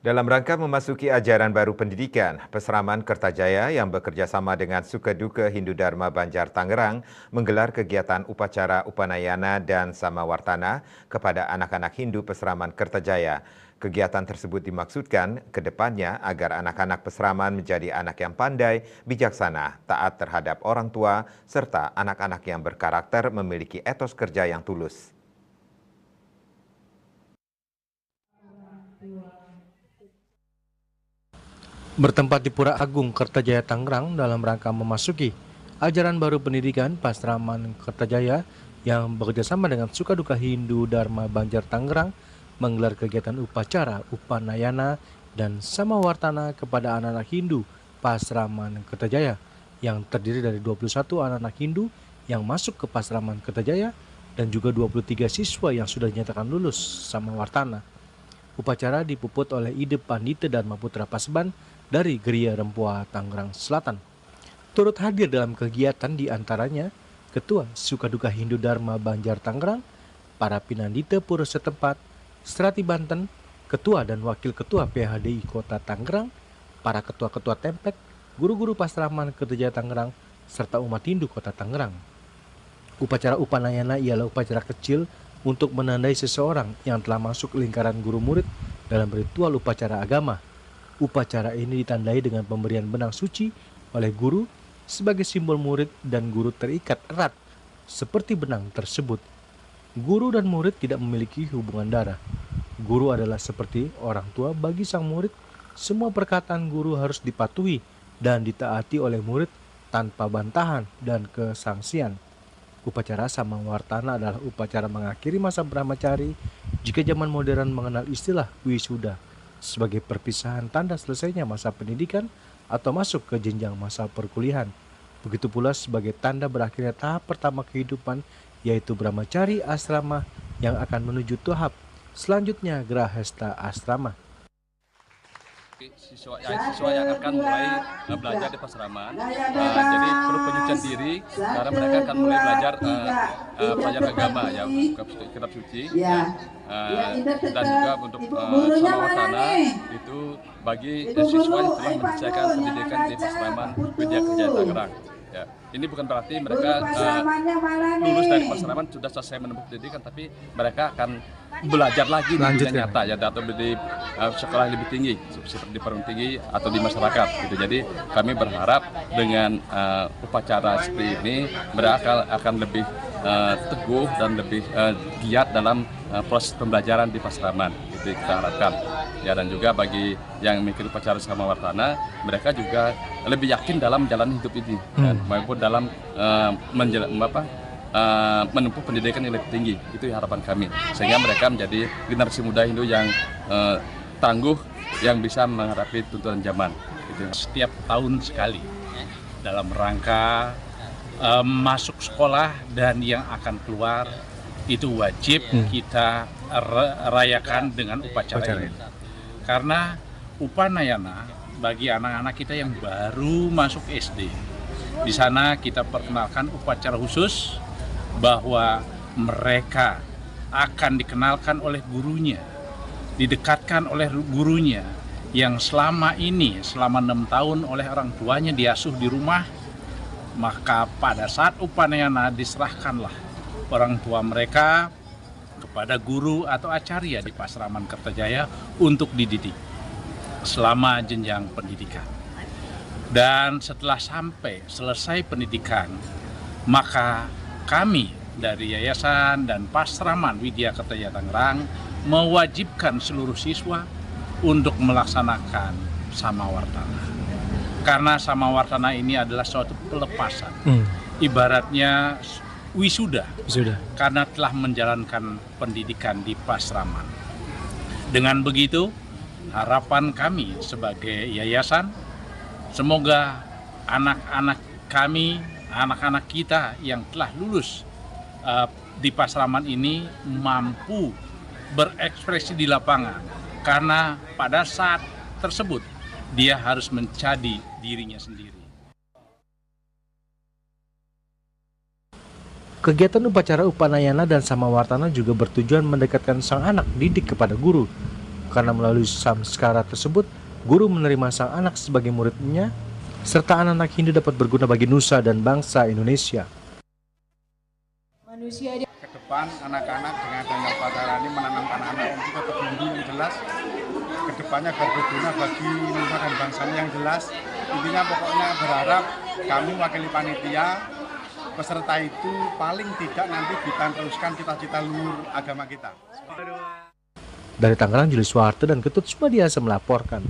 Dalam rangka memasuki ajaran baru pendidikan, Pesraman Kertajaya yang bekerja sama dengan Sukaduka Hindu Dharma Banjar Tangerang menggelar kegiatan upacara Upanayana dan Samawartana kepada anak-anak Hindu Pesraman Kertajaya. Kegiatan tersebut dimaksudkan ke depannya agar anak-anak Pesraman menjadi anak yang pandai, bijaksana, taat terhadap orang tua, serta anak-anak yang berkarakter memiliki etos kerja yang tulus. Bertempat di Pura Agung, Kertajaya, Tangerang dalam rangka memasuki ajaran baru pendidikan, Pesraman Kertajaya yang bekerjasama dengan Sukaduka Hindu Dharma Banjar Tangerang menggelar kegiatan upacara Upanayana dan Samawartana kepada anak-anak Hindu Pesraman Kertajaya yang terdiri dari 21 anak-anak Hindu yang masuk ke Pesraman Kertajaya dan juga 23 siswa yang sudah dinyatakan lulus Samawartana. Upacara dipuput oleh Ide Pandita Dharma Putra Paseban dari Geria Rempua, Tangerang Selatan. Turut hadir dalam kegiatan diantaranya Ketua Sukaduka Hindu Dharma Banjar Tangerang, para pinandita pura setempat, Strati Banten, Ketua dan Wakil Ketua PHDI Kota Tangerang, para ketua-ketua Tempek, guru-guru Pesraman Kertajaya Tangerang, serta umat Hindu Kota Tangerang. Upacara Upanayana ialah upacara kecil untuk menandai seseorang yang telah masuk lingkaran guru murid dalam ritual upacara agama. Upacara ini ditandai dengan pemberian benang suci oleh guru sebagai simbol murid dan guru terikat erat seperti benang tersebut. Guru dan murid tidak memiliki hubungan darah. Guru adalah seperti orang tua bagi sang murid. Semua perkataan guru harus dipatuhi dan ditaati oleh murid tanpa bantahan dan kesangsian. Upacara Samawartana adalah upacara mengakhiri masa brahmacari jika zaman modern mengenal istilah wisuda sebagai perpisahan tanda selesainya masa pendidikan atau masuk ke jenjang masa perkuliahan. Begitu pula sebagai tanda berakhirnya tahap pertama kehidupan, yaitu brahmacari asrama yang akan menuju tahap selanjutnya grahasta asrama. Siswa yang akan mulai belajar di Pesraman, jadi perlu penyucian diri karena mereka akan mulai belajar pelajaran agama ya, kitab suci dan juga untuk Samawartana itu bagi siswa yang telah menyelesaikan pendidikan di Pesraman Widya Kerjaya Tangerang. Ya, ini bukan berarti mereka lulus dari Pesraman sudah selesai menempuh pendidikan, tapi mereka akan belajar lagi di dunia nyata ya, atau di sekolah yang lebih tinggi seperti di perguruan tinggi atau di masyarakat gitu. Jadi kami berharap dengan upacara seperti ini mereka akan lebih teguh dan lebih giat dalam proses pembelajaran di Pesraman, itu kita harapkan ya. Dan juga bagi yang mengikuti upacara Samawartana, mereka juga lebih yakin dalam menjalani hidup ini maupun dalam menempuh pendidikan yang lebih tinggi. Itu harapan kami, sehingga mereka menjadi generasi muda Hindu yang tangguh, yang bisa menghadapi tuntutan zaman gitu. Setiap tahun sekali dalam rangka masuk sekolah dan yang akan keluar itu wajib kita rayakan dengan upacara ini. Karena Upanayana bagi anak-anak kita yang baru masuk SD, di sana kita perkenalkan upacara khusus bahwa mereka akan dikenalkan oleh gurunya, didekatkan oleh gurunya yang selama 6 tahun oleh orang tuanya diasuh di rumah. Maka pada saat Upanayana diserahkanlah orang tua mereka kepada guru atau acarya di Pesraman Kertajaya untuk dididik selama jenjang pendidikan. Dan setelah selesai pendidikan, maka kami dari Yayasan dan Pesraman Widya Kertajaya Tangerang mewajibkan seluruh siswa untuk melaksanakan Samawartana. Karena Samawartana ini adalah suatu pelepasan, ibaratnya wisuda, karena telah menjalankan pendidikan di Pesraman. Dengan begitu, harapan kami sebagai yayasan, semoga anak-anak kami, anak-anak kita yang telah lulus di Pesraman ini mampu berekspresi di lapangan, karena pada saat tersebut dia harus mencari dirinya sendiri. Kegiatan upacara Upanayana dan Samawartana juga bertujuan mendekatkan sang anak didik kepada guru. karena melalui samskara tersebut, guru menerima sang anak sebagai muridnya, serta anak-anak Hindu dapat berguna bagi nusa dan bangsa Indonesia. Ke depan anak-anak dengan adanya upacara ini menanamkan anak yang juga Hindu yang jelas, ke depannya berguna bagi nusa dan bangsanya yang jelas. Intinya pokoknya berharap kami wakili panitia, peserta itu paling tidak nanti bisa teruskan cita-cita luhur agama kita. Dari Tangerang, Julius Warte dan Ketut Sumadiasa melaporkan.